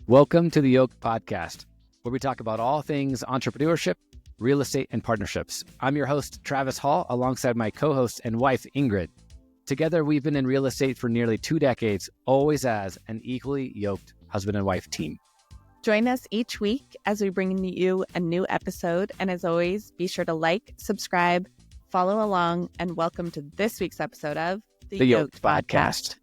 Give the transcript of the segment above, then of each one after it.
Welcome to the Yoked Podcast, where we talk about all things entrepreneurship, real estate, and partnerships. I'm your host, Travis Hall, alongside my co-host and wife, Ingrid. Together, we've been in real estate for nearly 2 decades, always as an equally yoked husband and wife team. Join us each week as we bring you a new episode. And as always, be sure to like, subscribe, follow along, and welcome to this week's episode of The Yoked Podcast.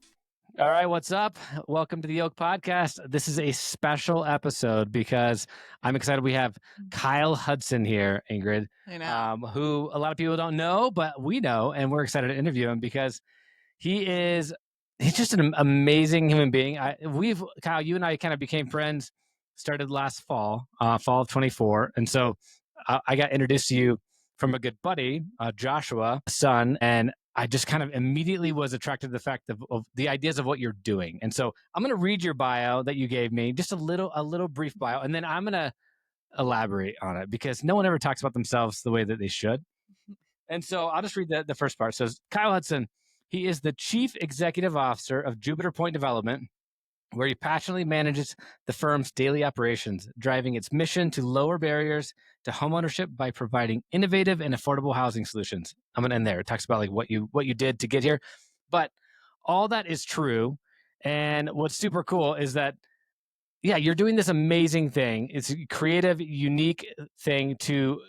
All right, what's up? Welcome to the Yoked Podcast. This is a special episode because I'm excited. We have Kyle Hudson here, Ingrid, I know. who a lot of people don't know, but we know, and we're excited to interview him because he's just an amazing human being. Kyle, you and I kind of became friends, started last fall of 24. And so I got introduced to you from a good buddy, Joshua, son, and I just kind of immediately was attracted to the fact of the ideas of what you're doing. And so I'm going to read your bio that you gave me, just a little brief bio, and then I'm going to elaborate on it because no one ever talks about themselves the way that they should. And so I'll just read the first part. It says, Kyle Hudson, he is the Chief Executive Officer of Jupiter Point Development, where he passionately manages the firm's daily operations, driving its mission to lower barriers to homeownership by providing innovative and affordable housing solutions. I'm going to end there. It talks about like what you did to get here. But all that is true. And what's super cool is that, yeah, you're doing this amazing thing. It's a creative, unique thing to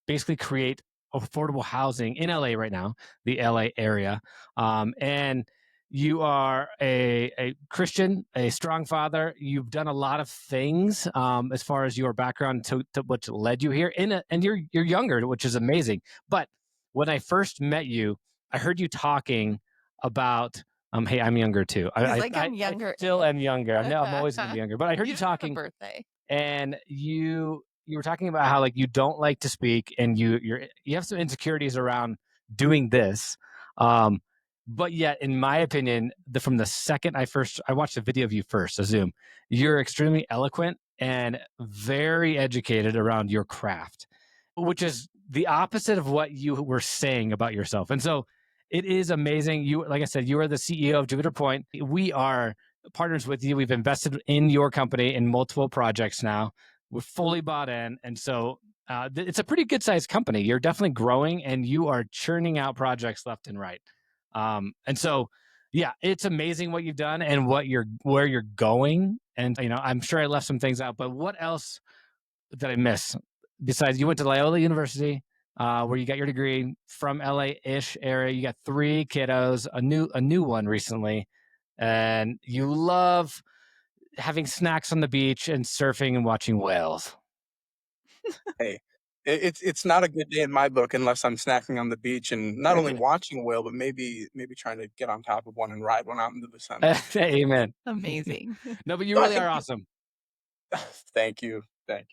basically create affordable housing in LA right now, the LA area. And you are a Christian, a strong father. You've done a lot of things as far as your background to what led you here. And you're younger, which is amazing. But when I first met you, I heard you talking about, hey, I'm younger too. I'm younger. I still am younger. I'm always going to be younger. But I heard you talking, birthday. and you were talking about how like you don't like to speak, and you have some insecurities around doing this. But yet, in my opinion, from the second I watched a video of you first, a Zoom, you're extremely eloquent and very educated around your craft, which is the opposite of what you were saying about yourself. And so it is amazing. Like I said, you are the CEO of Jupiter Point. We are partners with you. We've invested in your company in multiple projects now. We're fully bought in. And so it's a pretty good sized company. You're definitely growing and you are churning out projects left and right. And so, yeah, it's amazing what you've done and where you're going. And, I'm sure I left some things out, but what else did I miss? Besides, you went to Loyola University, where you got your degree from LA-ish area. You got 3 kiddos, a new one recently, and you love having snacks on the beach and surfing and watching whales. Hey, it's not a good day in my book unless I'm snacking on the beach and not only watching a whale, but maybe trying to get on top of one and ride one out into the sun. Amen. Amazing. No, but you really are awesome. Thank you. I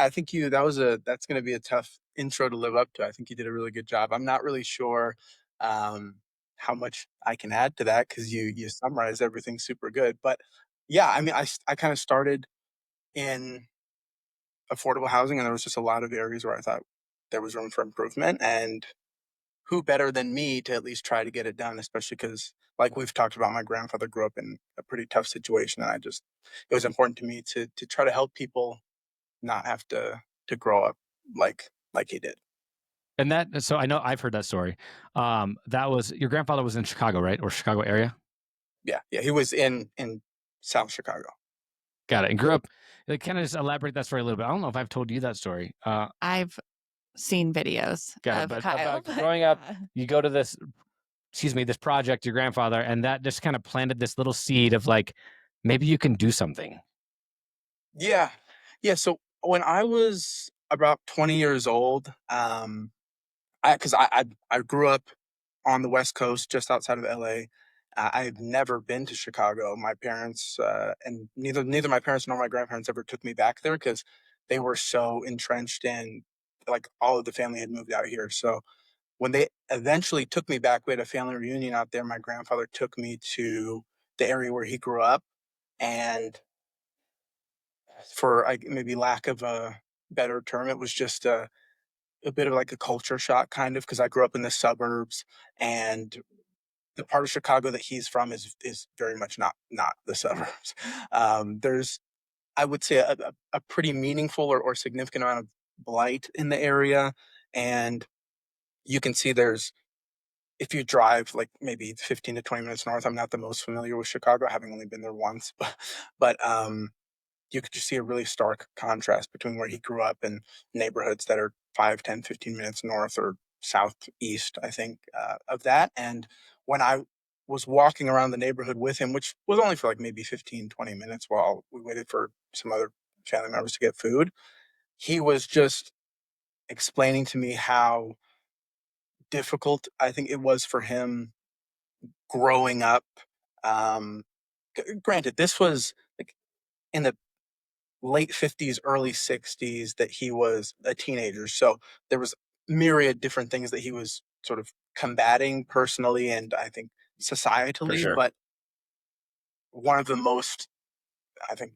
think that's going to be a tough intro to live up to. I think you did a really good job. I'm not really sure how much I can add to that because you summarized everything super good. But yeah, I mean, I kind of started in affordable housing, and there was just a lot of areas where I thought there was room for improvement, and who better than me to at least try to get it done, especially because, like we've talked about, my grandfather grew up in a pretty tough situation, and it was important to me to try to help people not have to grow up like he did. And so I know I've heard that story. That was your grandfather was in Chicago, right? Or Chicago area? Yeah. He was in South Chicago. Got it. And grew up, kind of just elaborate that story a little bit. I don't know if I've told you that story. I've seen videos Got of it. But Kyle. about growing up, you go to this project, your grandfather, and that just kind of planted this little seed of like, maybe you can do something. Yeah. So when I was about 20 years old, because I grew up on the West Coast, just outside of LA. I've never been to Chicago. My parents and neither my parents nor my grandparents ever took me back there because they were so entrenched in, like, all of the family had moved out here. So when they eventually took me back, we had a family reunion out there. My grandfather took me to the area where he grew up, and for maybe lack of a better term, it was just a bit of like a culture shock, kind of, because I grew up in the suburbs, and the part of Chicago that he's from is very much not the suburbs. There's I would say a pretty meaningful or significant amount of blight in the area. And you can see if you drive like maybe 15 to 20 minutes north, I'm not the most familiar with Chicago, having only been there once, but you could just see a really stark contrast between where he grew up and neighborhoods that are 5, 10, 15 minutes north or southeast, I think, of that. And when I was walking around the neighborhood with him, which was only for like maybe 15, 20 minutes while we waited for some other family members to get food, he was just explaining to me how difficult I think it was for him growing up. Um, Granted, this was like in the late 50s, early 60s that he was a teenager. So there was myriad different things that he was sort of combating personally and I think For societally. sure. But one of the most, I think,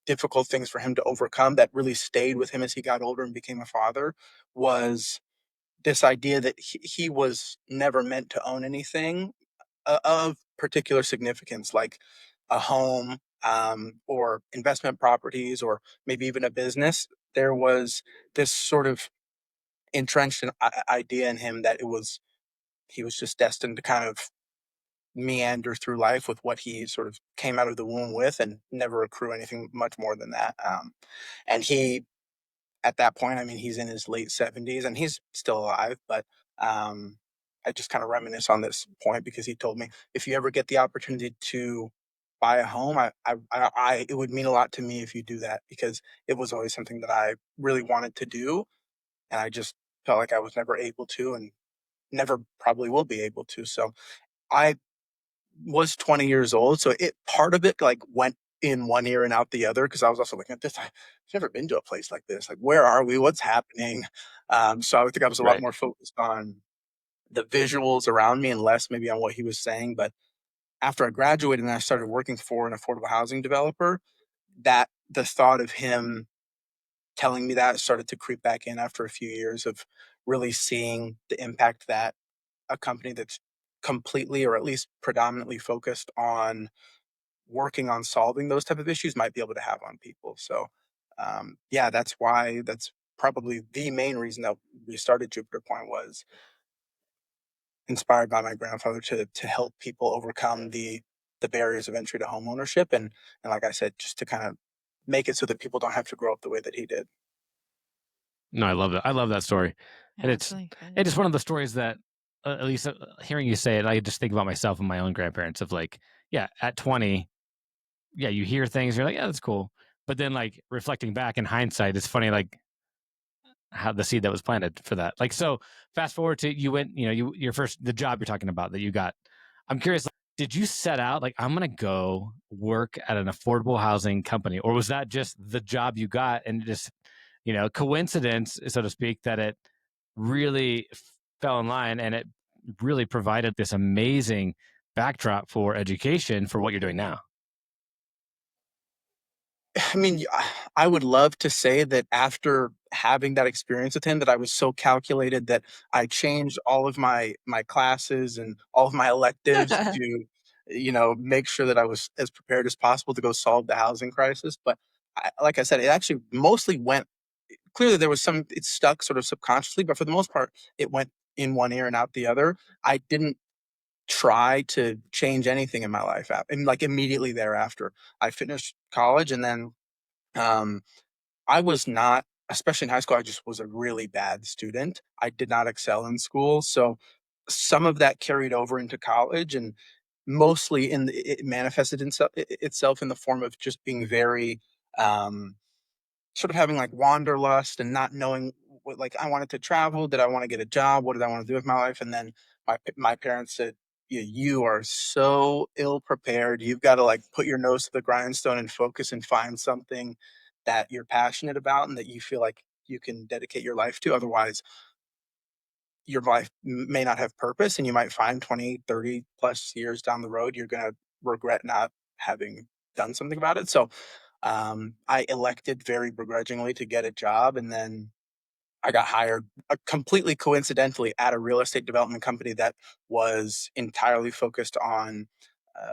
difficult things for him to overcome that really stayed with him as he got older and became a father was this idea that he was never meant to own anything of particular significance, like a home, or investment properties, or maybe even a business. There was this sort of entrenched idea in him that he was just destined to kind of meander through life with what he sort of came out of the womb with and never accrue anything much more than that. And he at that point, I mean, he's in his late 70s and he's still alive, but um, I just kind of reminisce on this point because he told me if you ever get the opportunity to buy a home, it would mean a lot to me if you do that because it was always something that I really wanted to do, and I just felt like I was never able to, and never probably will be able to. So I was 20 years old, so it part of it like went in one ear and out the other because I was also looking at this. I've never been to a place like this. Like, where are we? What's happening? So I would think I was a lot Right. more focused on the visuals around me and less maybe on what he was saying. But after I graduated and I started working for an affordable housing developer, that the thought of him telling me that started to creep back in after a few years of really seeing the impact that a company that's completely or at least predominantly focused on working on solving those type of issues might be able to have on people. So, yeah, that's probably the main reason that we started Jupiter Point was inspired by my grandfather to help people overcome the barriers of entry to home ownership, and like I said, just to kind of make it so that people don't have to grow up the way that he did. No, I love that. I love that story, Yeah, and that's really good. it's one of the stories that, at least hearing you say it, I just think about myself and my own grandparents. Of like, yeah, at 20, yeah, you hear things, you're like, yeah, that's cool, but then like reflecting back in hindsight, it's funny like how the seed that was planted for that. Like, so fast forward to you went, your first the job you're talking about that you got. I'm curious, like, did you set out like I'm gonna go work at an affordable housing company, or was that just the job you got and just coincidence, so to speak, that it really fell in line and it really provided this amazing backdrop for education for what you're doing now? I mean, I would love to say that after having that experience with him, that I was so calculated that I changed all of my classes and all of my electives to, make sure that I was as prepared as possible to go solve the housing crisis. But like I said, it actually mostly went. Clearly, there was some. It stuck sort of subconsciously, but for the most part, it went in one ear and out the other. I didn't try to change anything in my life, and like immediately thereafter, I finished college, and then um, I was not, especially in high school, I just was a really bad student. I did not excel in school. So some of that carried over into college and mostly it manifested itself in the form of just being very, um, sort of having like wanderlust and not knowing what, like, I wanted to travel. Did I want to get a job? What did I want to do with my life? And then my parents said, you are so ill prepared. You've got to like put your nose to the grindstone and focus and find something that you're passionate about and that you feel like you can dedicate your life to. Otherwise, your life may not have purpose and you might find 20, 30 plus years down the road, you're going to regret not having done something about it. So I elected very begrudgingly to get a job, and then I got hired completely coincidentally at a real estate development company that was entirely focused on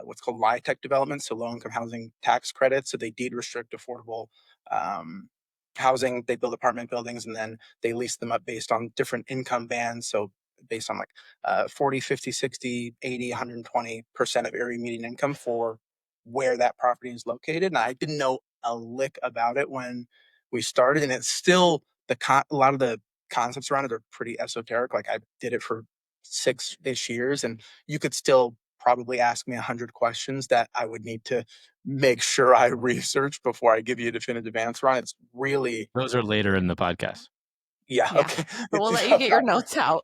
what's called LIHTC developments, so low income housing tax credits. So they deed restrict affordable um, housing. They build apartment buildings and then they lease them up based on different income bands. So based on like 40, 50, 60, 80, 120% of area median income for where that property is located. And I didn't know a lick about it when we started. And it's still a lot of the concepts around it are pretty esoteric. Like I did it for 6-ish years and you could still probably ask me 100 questions that I would need to make sure I research before I give you a definitive answer on. It's really, Those are later in the podcast. yeah, Yeah. okay. But we'll It's let you get your about- notes out.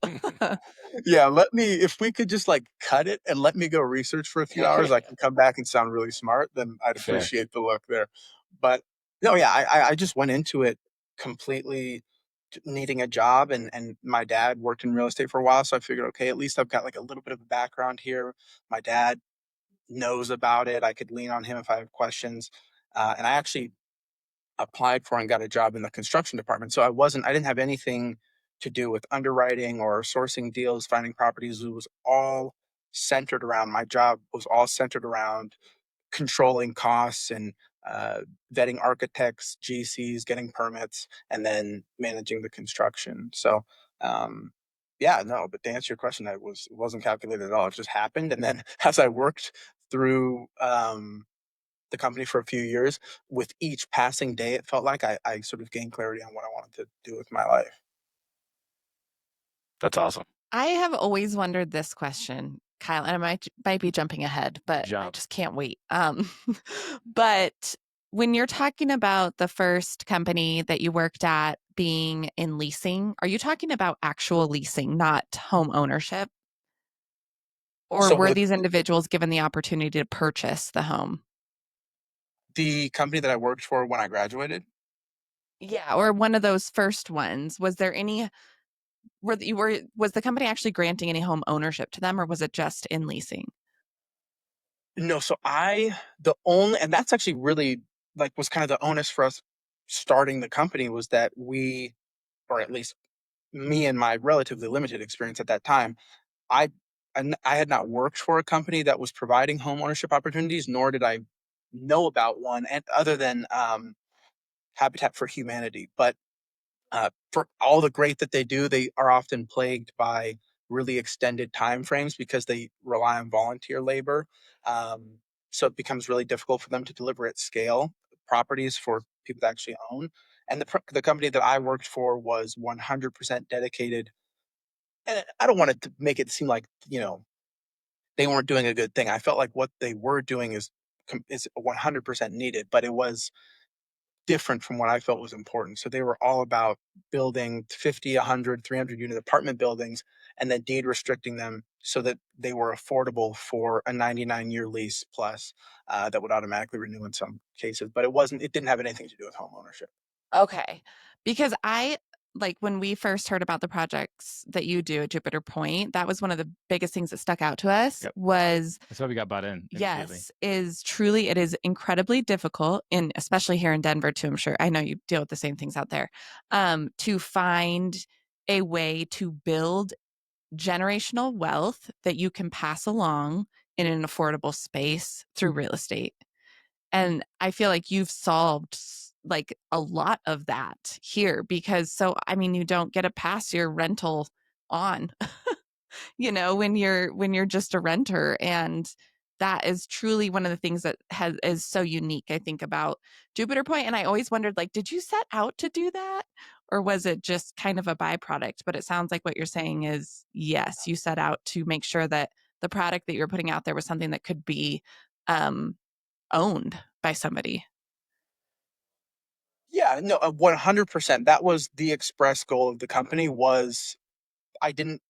yeah, if we could just like cut it and let me go research for a few hours, I can come back and sound really smart, then I'd Fair. appreciate the look there. But no, yeah, I just went into it completely needing a job and my dad worked in real estate for a while. So I figured, okay, at least I've got like a little bit of a background here. My dad knows about it. I could lean on him if I have questions. And I actually applied for and got a job in the construction department. So I didn't have anything to do with underwriting or sourcing deals, finding properties. It was all centered around my job was all centered around controlling costs and uh, vetting architects, GCs, getting permits, and then managing the construction. So, yeah, no. But to answer your question, it wasn't calculated at all. It just happened, and then as I worked through the company for a few years, with each passing day, it felt like I sort of gained clarity on what I wanted to do with my life. That's awesome. I have always wondered this question, Kyle, and I might be jumping ahead, but I Jump. just can't wait. But when you're talking about the first company that you worked at being in leasing, are you talking about actual leasing, not home ownership? Or So were with these individuals given the opportunity to purchase the home? the company that I worked for when I graduated, Yeah, or one of those first ones. Was there any was the company actually granting any home ownership to them or was it just in leasing? no, so the only, and that's actually really like was kind of the onus for us starting the company was that or at least me and my relatively limited experience at that time, I, I had not worked for a company that was providing home ownership opportunities, nor did I know about one, and other than Habitat for Humanity. But for all the great that they do, they are often plagued by really extended time frames because they rely on volunteer labor. Um, so it becomes really difficult for them to deliver at scale properties for people to actually own. And the company that I worked for was 100% dedicated. And I don't want it to make it seem like they weren't doing a good thing. I felt like what they were doing is 100% needed, but it was different from what I felt was important. So they were all about building 50, 100, 300 unit apartment buildings and then deed restricting them so that they were affordable for a 99-year lease plus that would automatically renew in some cases. But it didn't have anything to do with home ownership. Okay. Because when we first heard about the projects that you do at Jupiter Point, that was one of the biggest things that stuck out to us Yep. was That's why we got bought in immediately. yes, it is incredibly difficult, and especially here in Denver too, I'm sure. I know you deal with the same things out there, to find a way to build generational wealth that you can pass along in an affordable space through real estate. And I feel like you've solved like a lot of that here because I mean, you don't get to pass your rental on, when you're just a renter. And that is truly one of the things that is so unique, I think, about Jupiter Point. And I always wondered, like, did you set out to do that? Or was it just kind of a byproduct? But it sounds like what you're saying is, yes, you set out to make sure that the product that you're putting out there was something that could be um, owned by somebody. Yeah, no, 100%. That was the express goal of the company was I didn't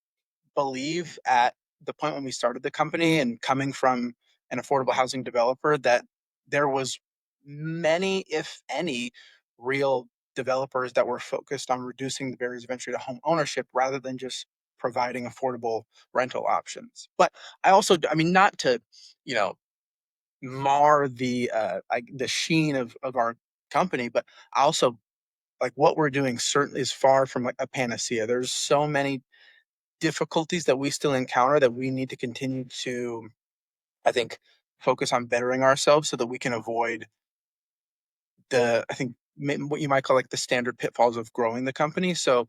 believe at the point when we started the company and coming from an affordable housing developer that there was many, if any, real developers that were focused on reducing the barriers of entry to home ownership rather than just providing affordable rental options. But I mean, not to, you know, mar the sheen of our company, but I also like what we're doing certainly is far from like a panacea. There's so many difficulties that we still encounter that we need to continue to, I think, focus on bettering ourselves so that we can avoid I think what you might call like the standard pitfalls of growing the company. So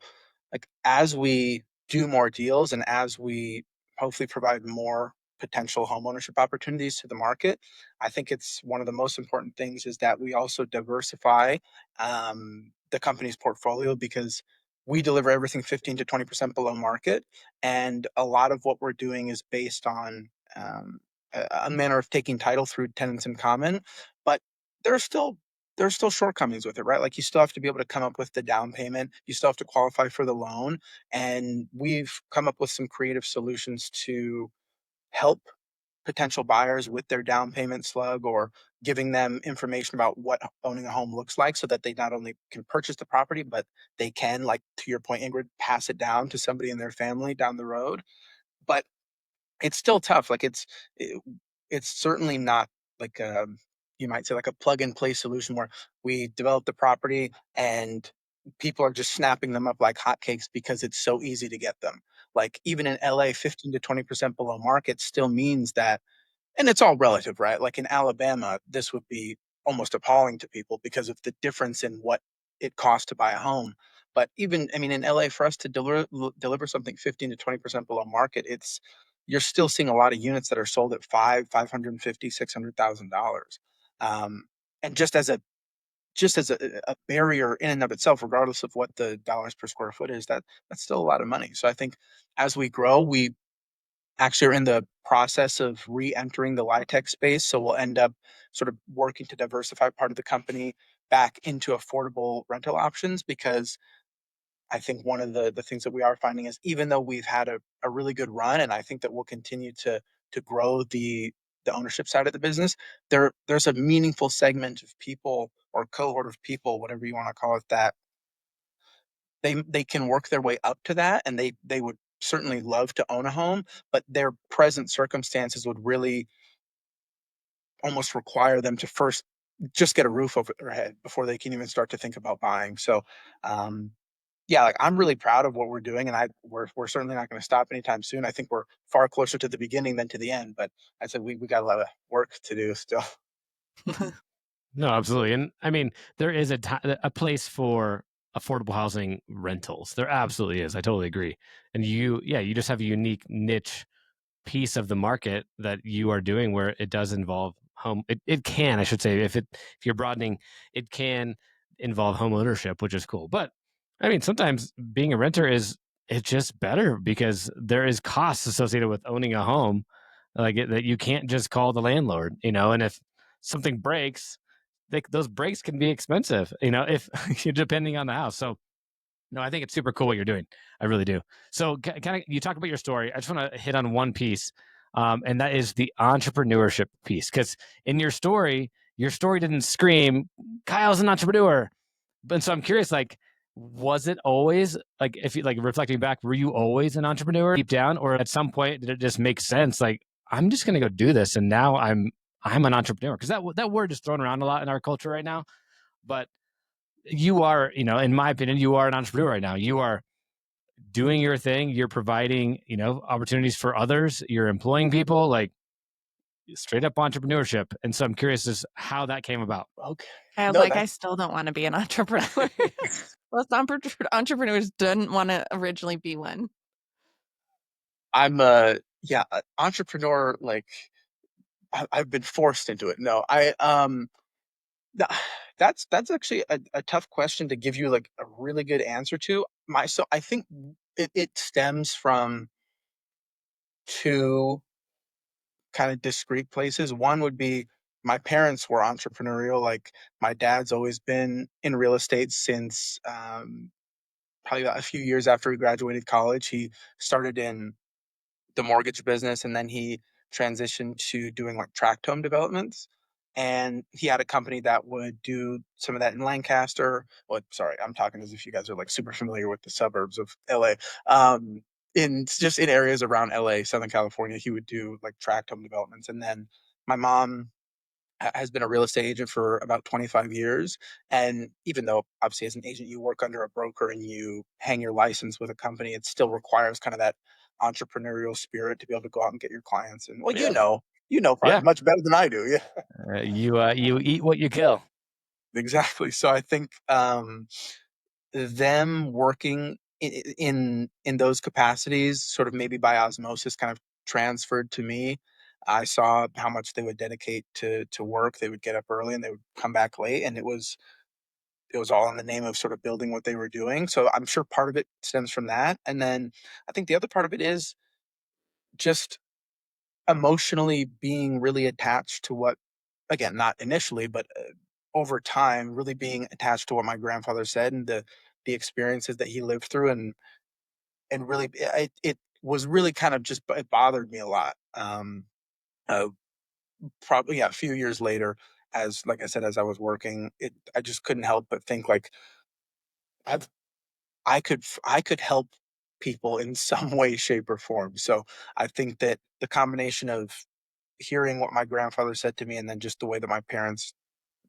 like as we do more deals and as we hopefully provide more potential homeownership opportunities to the market, I think it's one of the most important things is that we also diversify the company's portfolio, because we deliver everything 15 to 20% below market. And a lot of what we're doing is based on a manner of taking title through tenants in common. But there's still there's still shortcomings with it, right? Like you still have to be able to come up with the down payment. You still have to qualify for the loan. And we've come up with some creative solutions to help potential buyers with their down payment slug, or giving them information about what owning a home looks like, so that they not only can purchase the property, but they can, like to your point, Ingrid, pass it down to somebody in their family down the road. But it's still tough. Like it, it's certainly not like you might say like a plug and play solution where we develop the property and people are just snapping them up like hotcakes because it's so easy to get them. Like even in LA, 15 to 20% below market still means that, and it's all relative, right? Like in Alabama, this would be almost appalling to people because of the difference in what it costs to buy a home. But even, I mean, in LA, for us to deliver something 15 to 20% below market, you're still seeing a lot of units that are sold at 550, $600,000. Um, and just as a barrier in and of itself, regardless of what the dollars per square foot is, that's still a lot of money. So I think as we grow, we actually are in the process of re-entering the LIHTC space. So we'll end up sort of working to diversify part of the company back into affordable rental options, because I think one of the things that we are finding is, even though we've had a really good run, and I think that we'll continue to grow the ownership side of the business, there's a meaningful segment of people, or cohort of people, whatever you want to call it, that they can work their way up to that, and they would certainly love to own a home, but their present circumstances would really almost require them to first just get a roof over their head before they can even start to think about buying. So um yeah, like I'm really proud of what we're doing, and we're certainly not going to stop anytime soon. I think we're far closer to the beginning than to the end, but I said we got a lot of work to do still. No, absolutely. And I mean, there is a place for affordable housing rentals. There absolutely is. I totally agree. And you just have a unique niche piece of the market that you are doing where it does involve home. It can, I should say, if you're broadening, it can involve home ownership, which is cool. But I mean, sometimes being a renter it's just better because there is costs associated with owning a home, that you can't just call the landlord, and if something breaks, those breaks can be expensive, if depending on the house. So no, I think it's super cool what you're doing. I really do. So, kind of, you talk about your story. I just want to hit on one piece, and that is the entrepreneurship piece. Because in your story didn't scream, "Kyle's an entrepreneur." But so I'm curious, like, was it always like, if you like reflecting back, were you always an entrepreneur deep down, or at some point did it just make sense? Like, I'm just gonna go do this, and now I'm an entrepreneur, because that word is thrown around a lot in our culture right now. But you are, in my opinion, you are an entrepreneur right now. You are doing your thing. You're providing, opportunities for others. You're employing people, like straight up entrepreneurship. And so I'm curious as how that came about. Okay. I was No, like, I still don't want to be an entrepreneur. Most entrepreneurs didn't want to originally be one. I'm yeah, entrepreneur, like I've been forced into it. No, th- that's actually a tough question to give you like a really good answer to. So I think it stems from two kind of discrete places. One would be my parents were entrepreneurial. Like my dad's always been in real estate since probably about a few years after he graduated college. He started in the mortgage business, and then he transitioned to doing like tract home developments. And he had a company that would do some of that in Lancaster. Well, sorry, I'm talking as if you guys are like super familiar with the suburbs of LA. In areas around LA, Southern California, he would do like tract home developments. And then my mom has been a real estate agent for about 25 years. And even though obviously as an agent you work under a broker and you hang your license with a company, it still requires kind of that entrepreneurial spirit to be able to go out and get your clients. And well, Yeah. you know Yeah. probably much better than I do. Yeah, You eat what you kill. exactly. So I think them working in those capacities, sort of maybe by osmosis, kind of transferred to me. I saw how much they would dedicate to work. They would get up early and they would come back late, and it was all in the name of sort of building what they were doing. So I'm sure part of it stems from that, and then I think the other part of it is just emotionally being really attached to what, again, not initially, but over time, really being attached to what my grandfather said and the experiences that he lived through, and really it was really kind of just, it bothered me a lot. Uh, Probably, yeah, a few years later, as like I said, as I was working, I just couldn't help but think like I've I could help people in some way, shape, or form. So I think that the combination of hearing what my grandfather said to me and then just the way that my parents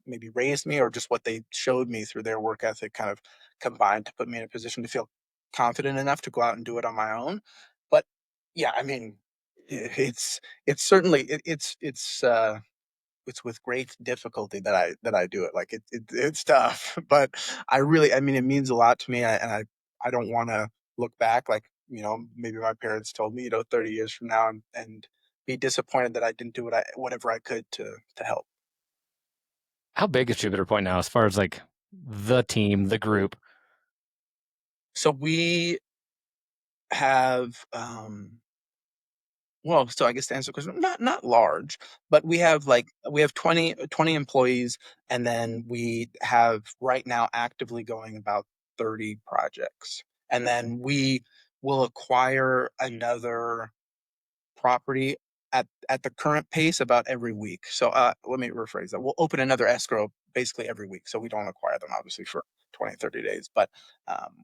maybe raised me or just what they showed me through their work ethic kind of combined to put me in a position to feel confident enough to go out and do it on my own. But yeah, I mean, it's certainly it's with great difficulty that I do it. Like it's tough, but I mean, it means a lot to me, I don't want to look back like, maybe my parents told me, 30 years from now, and be disappointed that I didn't do whatever I could to help. How big is Jupiter Point now as far as like the team, the group? So we have well, so I guess to answer the question, not large, but we have 20 employees, and then we have right now actively going about 30 projects. And then we will acquire another property at the current pace about every week. So let me rephrase that. We'll open another escrow basically every week. So we don't acquire them obviously for 20, 30 days, but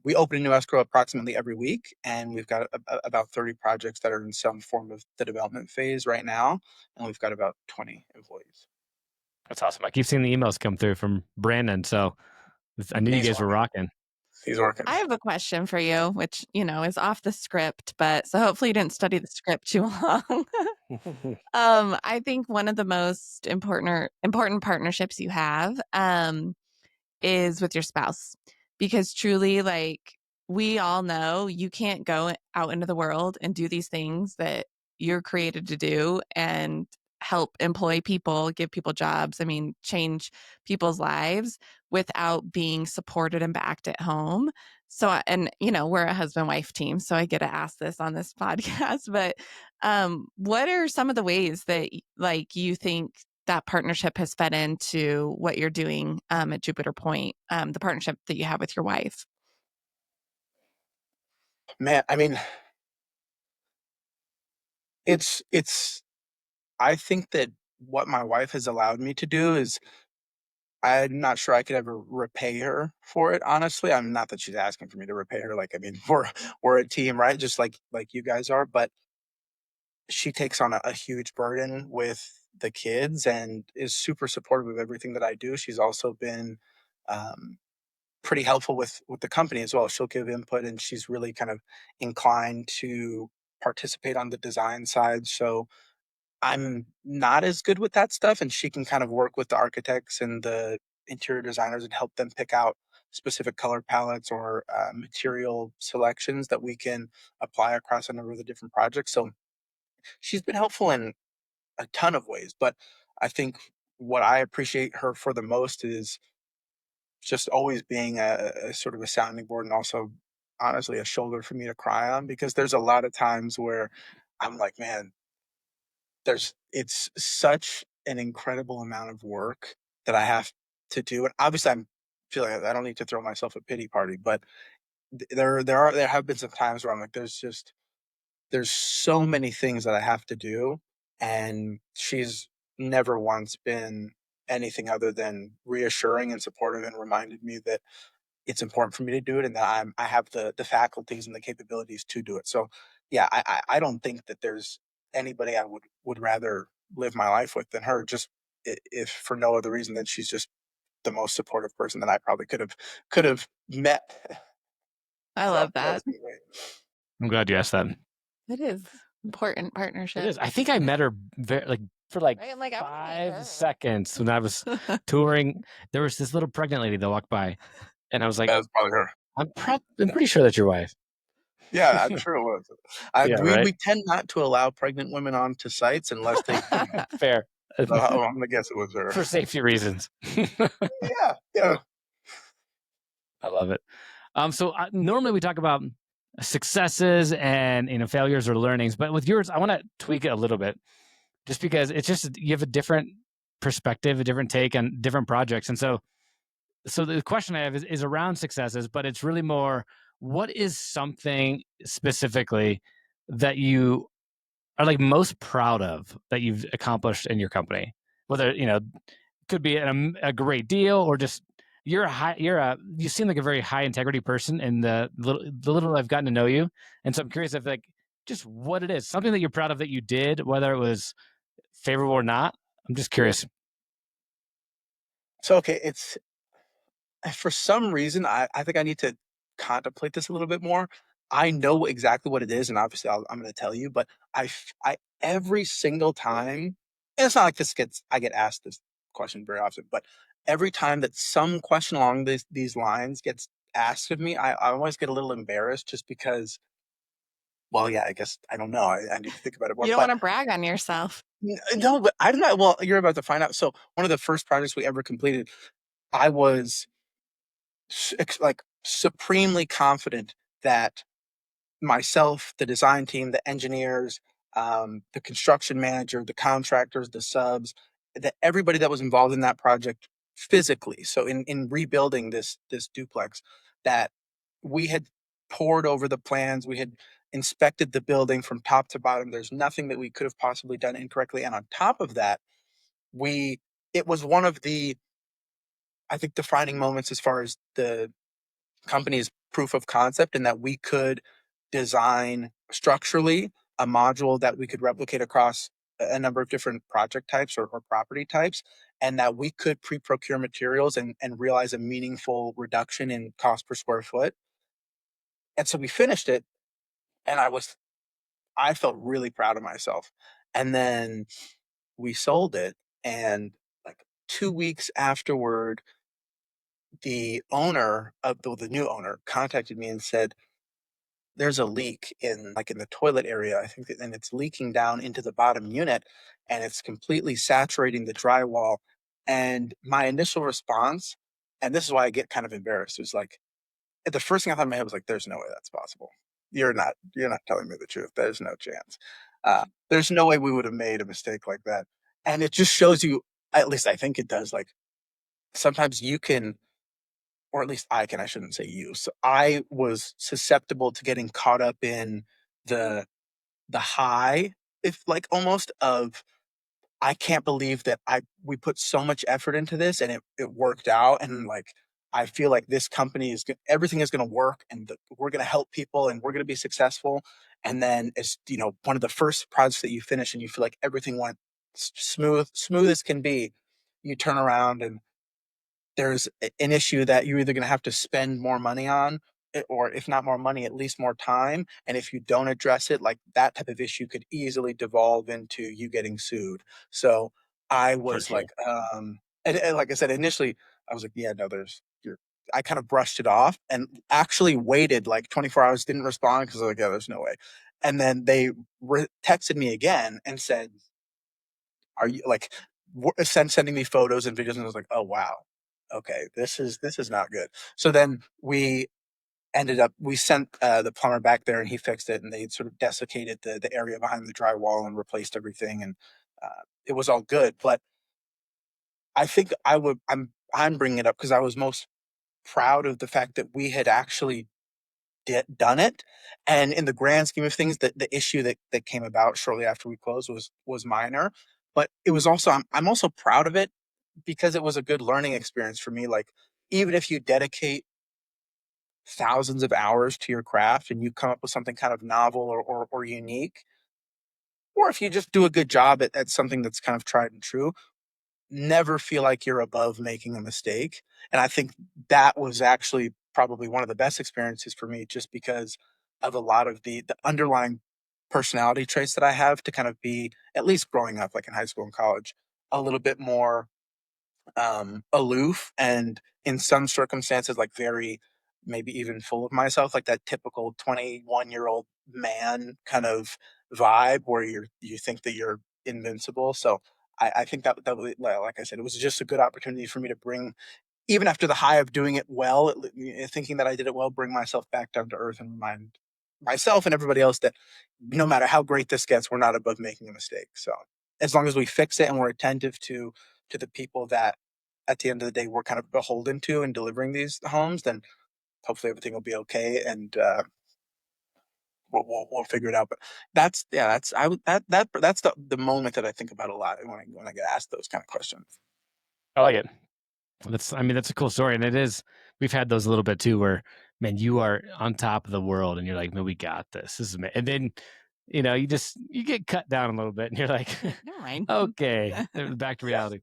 we open a new escrow approximately every week, and we've got about 30 projects that are in some form of the development phase right now, and we've got about 20 employees. That's awesome. I keep seeing the emails come through from Brandon, so I knew you He's guys were working. rocking. He's working. I have a question for you, which, is off the script, but so hopefully you didn't study the script too long. I think one of the most important partnerships you have is with your spouse, because truly, like, we all know you can't go out into the world and do these things that you're created to do and help employ people, give people jobs, I mean, change people's lives without being supported and backed at home. So, and we're a husband-wife team, so I get to ask this on this podcast, but what are some of the ways that like you think that partnership has fed into what you're doing at Jupiter Point, the partnership that you have with your wife? Man, I mean, it's I think that what my wife has allowed me to do is I'm not sure I could ever repay her for it, honestly. I'm not that she's asking for me to repay her. Like, I mean, we're a team, right? Just like you guys are. But she takes on a huge burden with the kids and is super supportive of everything that I do. She's also been um, pretty helpful with the company as well. She'll give input, and she's really kind of inclined to participate on the design side. So I'm not as good with that stuff, and she can kind of work with the architects and the interior designers and help them pick out specific color palettes or material selections that we can apply across a number of the different projects. So she's been helpful in a ton of ways, but I think what I appreciate her for the most is just always being a sort of a sounding board and also honestly a shoulder for me to cry on, because there's a lot of times where I'm like, man, it's such an incredible amount of work that I have to do. And obviously I'm feeling like I don't need to throw myself a pity party, but there have been some times where I'm like, there's so many things that I have to do. And she's never once been anything other than reassuring and supportive and reminded me that it's important for me to do it and that I have the faculties and the capabilities to do it. So yeah, I don't think that there's anybody I would rather live my life with than her. Just if for no other reason than she's just the most supportive person that I probably could have met. I So love yeah, that. it's been great. I'm glad you asked that. It is important It partnership. is. I think I met her for Right? I'm like, I wanna meet 5 her. seconds when I was touring. There was this little pregnant lady that walked by, and I was like, That was probably her. I'm pretty sure that's your wife. Yeah, I'm sure it was. Yeah, We right? we tend not to allow pregnant women onto sites unless they, Fair. so I'm gonna guess it was her. For safety reasons. Yeah, yeah. I love it. So normally we talk about successes and failures or learnings, but with yours, I want to tweak it a little bit, just because it's just you have a different perspective, a different take on different projects, and so the question I have is around successes, but it's really more, what is something specifically that you are like most proud of that you've accomplished in your company? Whether, could be a great deal or just you seem like a very high integrity person in the little I've gotten to know you. And so I'm curious if like just what it is, something that you're proud of that you did, whether it was favorable or not. I'm just curious. So, okay, it's for some reason, I think I need to contemplate this a little bit more. I know exactly what it is, and obviously I'm going to tell you, but I every single time, and it's not like I get asked this question very often, but every time that some question along these lines gets asked of me, I always get a little embarrassed just because, well, yeah, I guess I don't know. I need to think about it more. You don't But want to brag on yourself. no, but I don't know. Well, you're about to find out. So one of the first projects we ever completed, I was like supremely confident that myself, the design team, the engineers, the construction manager, the contractors, the subs, that everybody that was involved in that project physically. So in rebuilding this duplex, that we had poured over the plans, we had inspected the building from top to bottom. There's nothing that we could have possibly done incorrectly. And on top of that, we it was one of the, I think, defining moments as far as the company's proof of concept, and that we could design structurally a module that we could replicate across a number of different project types or property types, and that we could pre-procure materials and realize a meaningful reduction in cost per square foot. And so we finished it, and I felt really proud of myself. And then we sold it, and like 2 weeks afterward, the new owner contacted me and said, there's a leak in the toilet area, I think, and it's leaking down into the bottom unit, and it's completely saturating the drywall. And my initial response, and this is why I get kind of embarrassed, was like, the first thing I thought in my head was like, there's no way that's possible. You're not telling me the truth. There's no chance. There's no way we would have made a mistake like that. And it just shows you, at least I think it does, like sometimes you can, or at least I can, I shouldn't say you. So I was susceptible to getting caught up in the high, if like almost of, I can't believe that we put so much effort into this and it worked out, and like I feel like this company is good, everything is going to work, and we're going to help people and we're going to be successful. And then it's, one of the first projects that you finish and you feel like everything went smooth as can be. You turn around and there's an issue that you're either going to have to spend more money on, or if not more money, at least more time. And if you don't address it, like that type of issue could easily devolve into you getting sued. So I For was sure. like, and like I said, initially I was like, yeah, no, I kind of brushed it off and actually waited like 24 hours, didn't respond because I was like, yeah, there's no way. And then they texted me again and said, are you like, sending me photos and videos, and I was like, oh wow, okay, this is not good. So then we sent the plumber back there and he fixed it, and they sort of desiccated the area behind the drywall and replaced everything, and it was all good. But I think I'm bringing it up because I was most proud of the fact that we had actually done it. And in the grand scheme of things, the issue that came about shortly after we closed was minor, but it was also, I'm also proud of it because it was a good learning experience for me. Like, even if you dedicate thousands of hours to your craft and you come up with something kind of novel or unique, or if you just do a good job at something that's kind of tried and true, never feel like you're above making a mistake. And I think that was actually probably one of the best experiences for me, just because of a lot of the underlying personality traits that I have to kind of be, at least growing up, like in high school and college, a little bit more aloof, and in some circumstances, like very, maybe even full of myself, like that typical 21-year-old man kind of vibe where you think that you're invincible. So I think that like I said, it was just a good opportunity for me to bring, even after the high of doing it well, thinking that I did it well, bring myself back down to earth and remind myself and everybody else that no matter how great this gets, we're not above making a mistake. So as long as we fix it and we're attentive to the people that at the end of the day we're kind of beholden to in delivering these homes, then hopefully everything will be okay, and we'll figure it out. But that's I would that's the moment that I think about a lot when I get asked those kind of questions. I like it. That's a cool story. And it is, we've had those a little bit too, where, man, you are on top of the world and you're like, man, we got this. This is, and then, you get cut down a little bit and you're like, Never mind. okay, back to reality.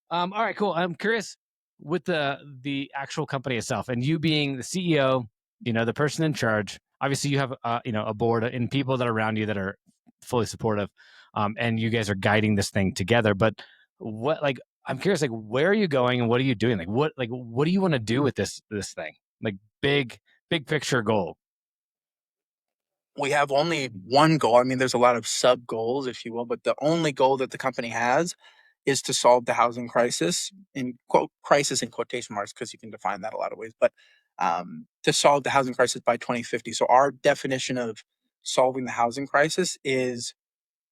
All right, cool. I'm curious with the actual company itself, and you being the CEO, the person in charge. Obviously, you have a board and people that are around you that are fully supportive, and you guys are guiding this thing together. But I'm curious, like, where are you going and what are you doing? What do you want to do with this thing? Like, big picture goal. We have only one goal. I mean, there's a lot of sub goals, if you will, but the only goal that the company has is to solve the housing crisis, in crisis in quotation marks, because you can define that a lot of ways, but to solve the housing crisis by 2050. So our definition of solving the housing crisis is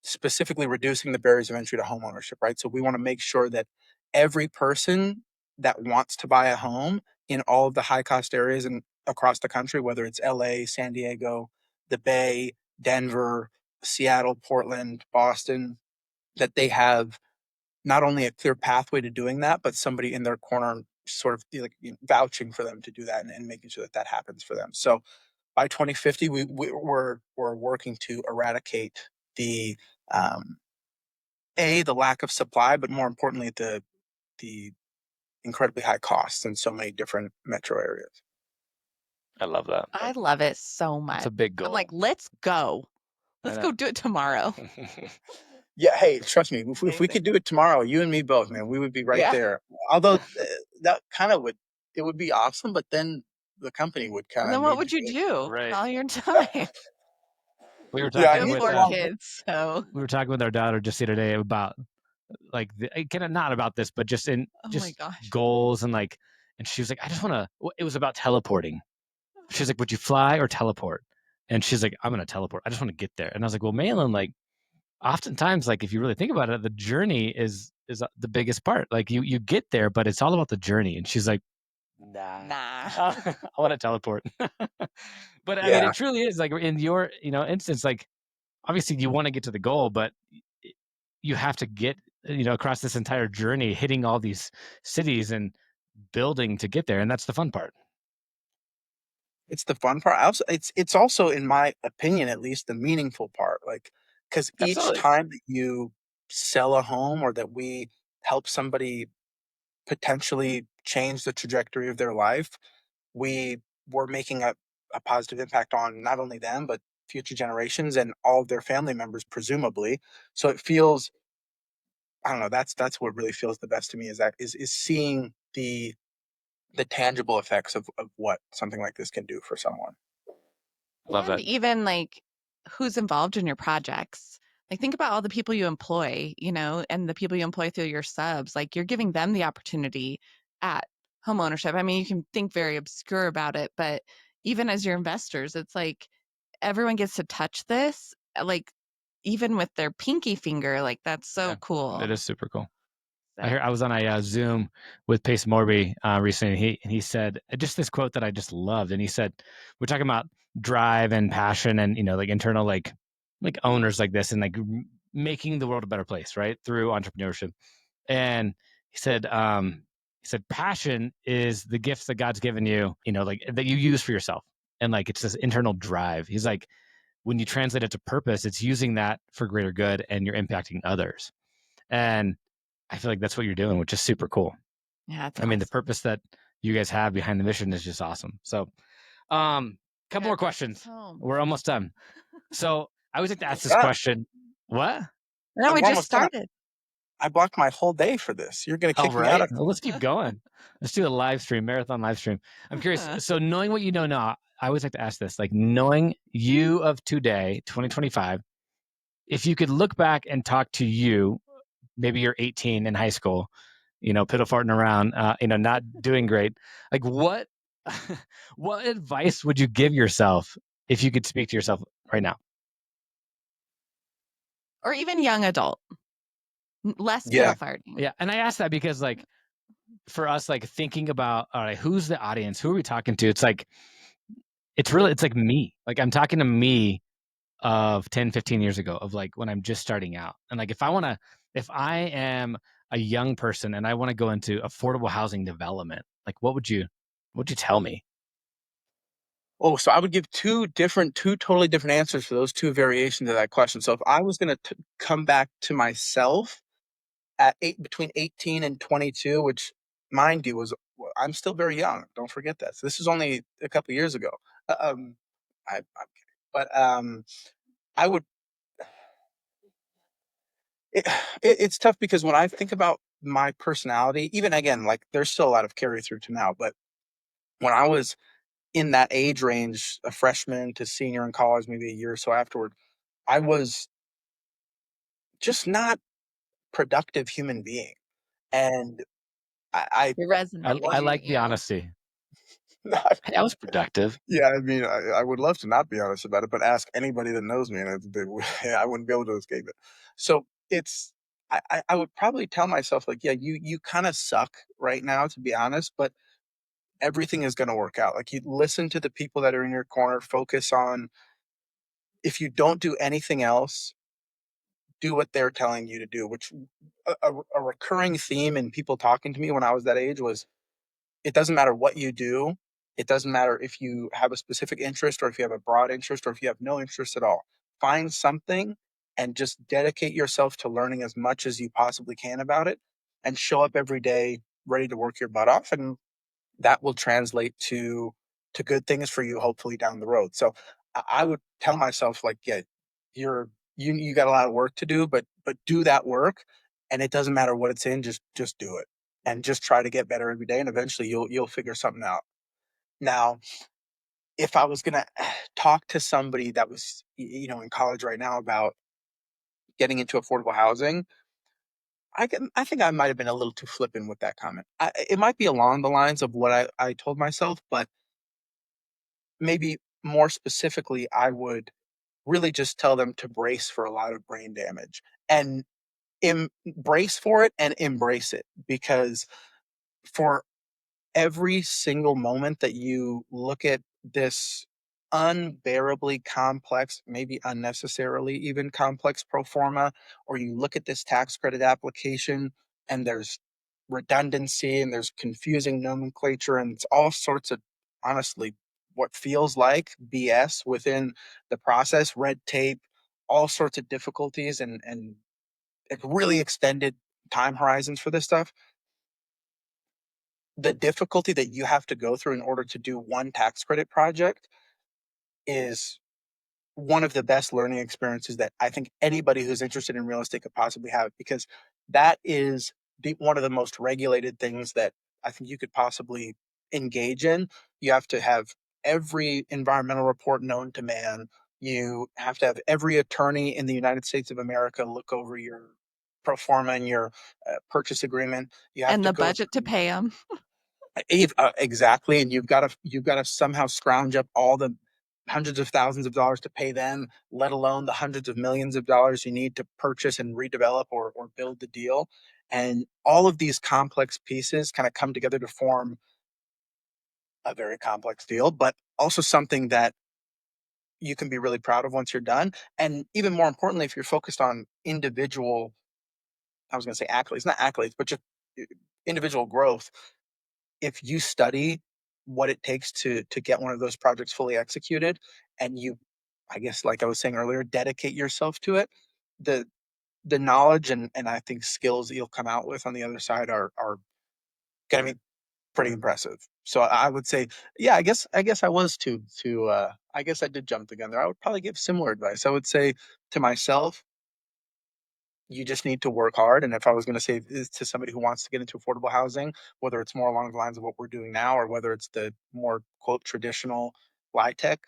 specifically reducing the barriers of entry to homeownership, right? So we want to make sure that every person that wants to buy a home in all of the high cost areas and across the country, whether it's LA, San Diego, the Bay, Denver, Seattle, Portland, Boston, that they have not only a clear pathway to doing that, but somebody in their corner sort of vouching for them to do that, and making sure that that happens for them. So by 2050, we're working to eradicate the um, the lack of supply, but more importantly, the incredibly high costs in so many different metro areas. I love that. I love it so much. It's a big goal. I'm like, let's go. Let's go do it tomorrow. Yeah, hey, trust me, if we could do it tomorrow, you and me both, man, we would be right there. Although that kind of would be awesome, but then the company would kind of. Then what would you do right. all your time? We were talking with kids, so we were talking with our daughter just the other day about kind of not about this, but just in my gosh. goals and she was like, I just want to. It was about teleporting. She's like, would you fly or teleport? And she's like, I'm gonna teleport. I just want to get there. And I was like, well, Malin, oftentimes, if you really think about it, the journey is the biggest part. You get there, but it's all about the journey. And she's like, nah. I want to teleport. But I mean, it truly is in your instance, obviously you want to get to the goal, but you have to get across this entire journey, hitting all these cities and building to get there, and that's the fun part. It's the fun part. Also, it's also, in my opinion, at least, the meaningful part. Because each time that you sell a home or that we help somebody potentially change the trajectory of their life, we're making a positive impact on not only them, but future generations and all of their family members, presumably. So it feels, I don't know, that's what really feels the best to me, is seeing the tangible effects of what something like this can do for someone. Love that. Even who's involved in your projects. Think about all the people you employ, and the people you employ through your subs. You're giving them the opportunity at homeownership. I mean, you can think very obscure about it, but even as your investors, it's everyone gets to touch this, even with their pinky finger. That's so cool. It is super cool. I was on a Zoom with Pace Morby recently, and he said just this quote that I just loved. And he said, we're talking about drive and passion and, internal, owners like this, and making the world a better place, right? Through entrepreneurship. And he said, passion is the gifts that God's given you, that you use for yourself. And it's this internal drive. He's like, when you translate it to purpose, it's using that for greater good and you're impacting others. And I feel like that's what you're doing, which is super cool. Yeah. I mean, the purpose that you guys have behind the mission is just awesome. So, couple more questions. We're almost done. So I always like to ask this God, question. What? No, we we're just almost done. started. I blocked my whole day for this. You're going to Oh, kick me out right. of. Well, let's keep going. Let's do a live stream, marathon live stream. I'm curious. So, knowing what you know now, I always like to ask this: like knowing you of today, 2025. If you could look back and talk to you, maybe you're 18 in high school, piddle farting around, not doing great. Like what, what advice would you give yourself if you could speak to yourself right now? Or even young adult. Less Yeah. piddle farting. Yeah. And I ask that because like for us, like thinking about, all right, who's the audience? Who are we talking to? It's like, it's like me. Like I'm talking to me of 10, 15 years ago of like when I'm just starting out. And like if I am a young person and I want to go into affordable housing development, like what would you tell me? Oh, so I would give two totally different answers for those two variations of that question. So if I was going to come back to myself at between 18 and 22, which mind you well, I'm still very young. Don't forget that. So this is only a couple of years ago. I'm kidding, but I would. It's tough because when I think about my personality, even again, like there's still a lot of carry through to now, but when I was in that age range, a freshman to senior in college, maybe a year or so afterward, I was just not productive human being. And You're I resonating. like the honesty. I Hey, I was productive. yeah, I mean, I would love to not be honest about it, but ask anybody that knows me, and I wouldn't be able to escape it. So it's, I would probably tell myself like, yeah, you kind of suck right now, to be honest, but everything is going to work out. Like you listen to the people that are in your corner, focus on, if you don't do anything else, do what they're telling you to do. Which a recurring theme in people talking to me when I was that age was, it doesn't matter what you do. It doesn't matter if you have a specific interest or if you have a broad interest or if you have no interest at all. Find something and just dedicate yourself to learning as much as you possibly can about it and show up every day ready to work your butt off. And that will translate to good things for you hopefully down the road. So I would tell myself like, yeah, you got a lot of work to do, but do that work, and it doesn't matter what it's in, just do it and just try to get better every day, and eventually you'll figure something out. Now, if I was gonna talk to somebody that was in college right now about getting into affordable housing, I think I might have been a little too flippant with that comment. It might be along the lines of what I told myself, but maybe more specifically, I would really just tell them to brace for a lot of brain damage and brace for it and embrace it, because for every single moment that you look at this unbearably complex, maybe unnecessarily even complex pro forma, or you look at this tax credit application and there's redundancy and there's confusing nomenclature and it's all sorts of, honestly, what feels like BS within the process, red tape, all sorts of difficulties and like really extended time horizons for this stuff. The difficulty that you have to go through in order to do one tax credit project is one of the best learning experiences that I think anybody who's interested in real estate could possibly have, because that is one of the most regulated things that I think you could possibly engage in. You have to have every environmental report known to man. You have to have every attorney in the United States of America look over your pro forma and your purchase agreement. You have And to the go budget to through. pay them. Exactly, and you've got to somehow scrounge up all the hundreds of thousands of dollars to pay them, let alone the hundreds of millions of dollars you need to purchase and redevelop or build the deal. And all of these complex pieces kind of come together to form a very complex deal, but also something that you can be really proud of once you're done. And even more importantly, if you're focused on individual, I was going to say accolades, not accolades, but just individual growth, if you study what it takes to get one of those projects fully executed, and you, I guess, like I was saying earlier, dedicate yourself to it, the the knowledge and I think skills that you'll come out with on the other side are going to be pretty impressive. So I would say, yeah, I guess I was too. I guess I did jump the gun there. I would probably give similar advice. I would say to myself, you just need to work hard. And if I was going to say this to somebody who wants to get into affordable housing, whether it's more along the lines of what we're doing now, or whether it's the more quote traditional lie tech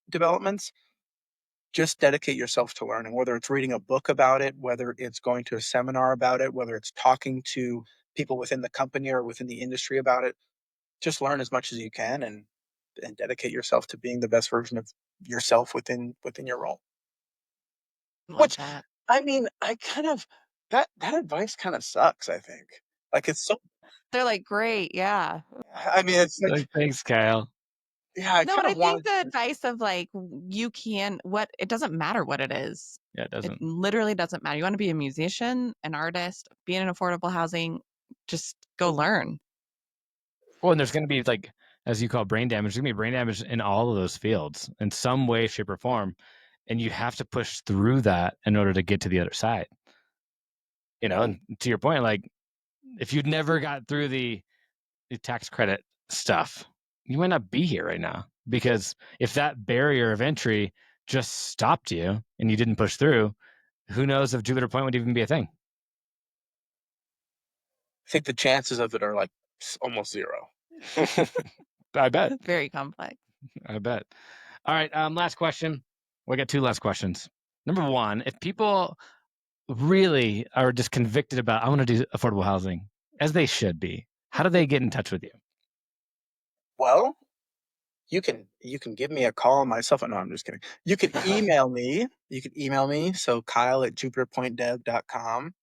developments, just dedicate yourself to learning, whether it's reading a book about it, whether it's going to a seminar about it, whether it's talking to people within the company or within the industry about it. Just learn as much as you can and dedicate yourself to being the best version of yourself within your role. Love Which, that. I mean, I kind of that advice kind of sucks, I think. Like it's so They're like, great, yeah. I mean, it's like, Thanks, Kyle. yeah, I No, kind but I of think wanted the to, advice of like you can what it doesn't matter what it is. Yeah, it It doesn't. literally doesn't matter. You want to be a musician, an artist, be in affordable housing, just go learn. Well, and there's going to be, like, as you call brain damage, there's going to be brain damage in all of those fields in some way, shape, or form. And you have to push through that in order to get to the other side. You know, and to your point, like, if you'd never got through the tax credit stuff, you might not be here right now. Because if that barrier of entry just stopped you and you didn't push through, who knows if Jupiter Point would even be a thing? I think the chances of it are like almost zero. I bet. Very complex. I bet. All right. Last question. We got two last questions. Number one, if people really are just convicted about, I want to do affordable housing, as they should be, how do they get in touch with you? Well, you can give me a call on my cell phone. No, I'm just kidding. You can email me. So kyle@jupiterpointdev.com.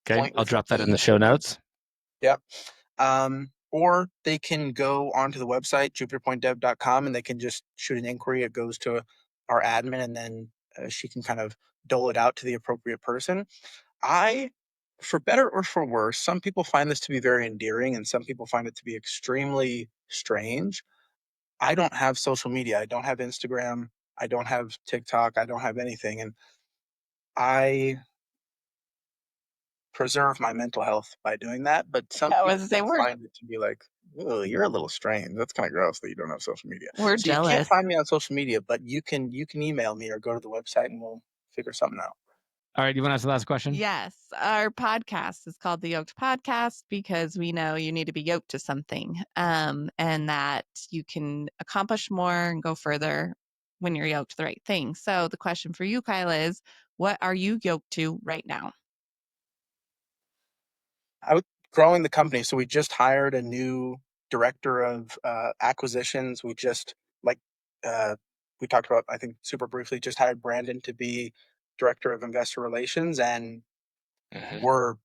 Okay. Point I'll with an drop that in E. the show notes. Yep. Or they can go onto the website, jupiterpointdev.com, and they can just shoot an inquiry. It goes to our admin, and then she can kind of dole it out to the appropriate person. For better or for worse, some people find this to be very endearing, and some people find it to be extremely strange. I don't have social media. I don't have Instagram. I don't have TikTok. I don't have anything. And I preserve my mental health by doing that. But some I people was say find it to be like, oh, you're a little strange. That's kind of gross that you don't have social media. we're So you can't jealous. find me on social media, but you can email me or go to the website and we'll figure something out. All right. You want to ask the last question? Yes, our podcast is called the Yoked Podcast because we know you need to be yoked to something, and that you can accomplish more and go further when you're yoked to the right thing. So the question for you, Kyle, is what are you yoked to right now? Growing the company. So we just hired a new director of acquisitions. We just like we talked about, I think super briefly, just hired Brandon to be director of investor relations, and we're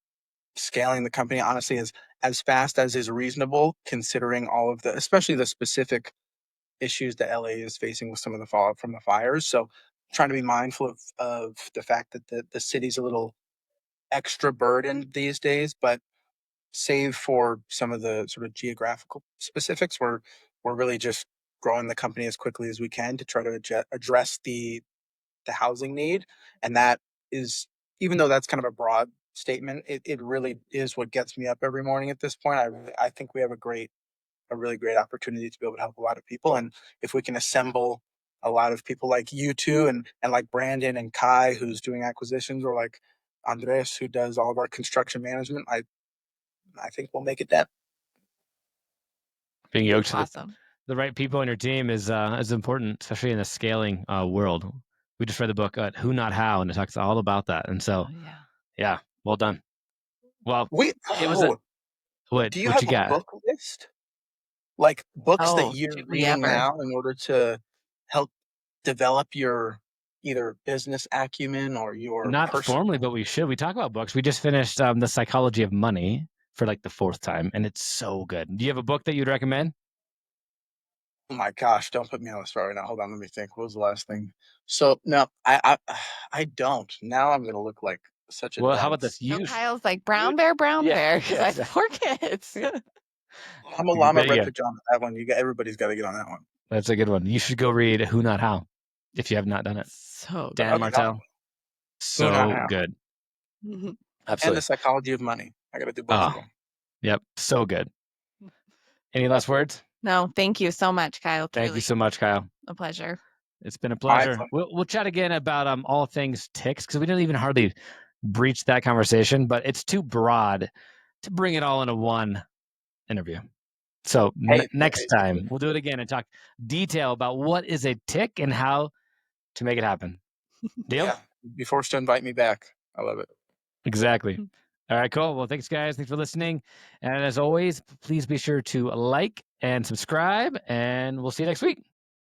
scaling the company honestly as fast as is reasonable, considering all of the, especially the specific issues that LA is facing with some of the fallout from the fires. So trying to be mindful of the fact that the city's a little extra burdened these days, but save for some of the sort of geographical specifics, we're really just growing the company as quickly as we can to try to address the housing need. And that is, even though that's kind of a broad statement, it really is what gets me up every morning at this point. I think we have a really great opportunity to be able to help a lot of people. And if we can assemble a lot of people like you two and like Brandon and Kai, who's doing acquisitions, or like Andres, who does all of our construction management, I think we'll make it dent. Being yoked to Awesome. the right people on your team is important, especially in the scaling world. We just read the book Who Not How, and it talks all about that. And so, yeah, well done. Well, it was do you what have you a got? book list? Like books that Oh, you're do we reading ever? now in order to help develop your either business acumen or your Not personal. formally, but we should. We talk about books. We just finished The Psychology of Money for like the fourth time, and it's so good. Do you have a book that you'd recommend? Oh my gosh, don't put me on the spot right now. Hold on, let me think. What was the last thing? So no, I don't. Now I'm gonna look like such a Well, how about dunce. this? So You Kyle's like brown bear, yeah, because I have 4 kids. I'm a llama red yeah, pajama. That one, everybody's got to get on that one. that's a good one. You should go read Who Not How if you have not done it. So Dan Okay, Martell, Who Not so How. good. good. And Absolutely. The Psychology of Money. I got to do both of them. Yep, so good. Any last words? No, thank you so much, Kyle. Thank Truly you so much, Kyle. a pleasure. It's been a My pleasure. pleasure. We'll chat again about all things ticks, because we didn't even hardly breach that conversation, but it's too broad to bring it all into one interview. So next time we'll do it again and talk detail about what is a tick and how to make it happen. Deal? Yeah. Be forced to invite me back. I love it. Exactly. All right, cool. Well, thanks, guys. Thanks for listening. And as always, please be sure to like and subscribe, and we'll see you next week.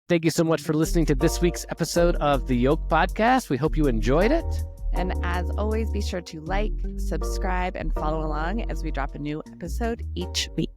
Thank you so much for listening to this week's episode of the Yoked Podcast. We hope you enjoyed it. And as always, be sure to like, subscribe, and follow along as we drop a new episode each week.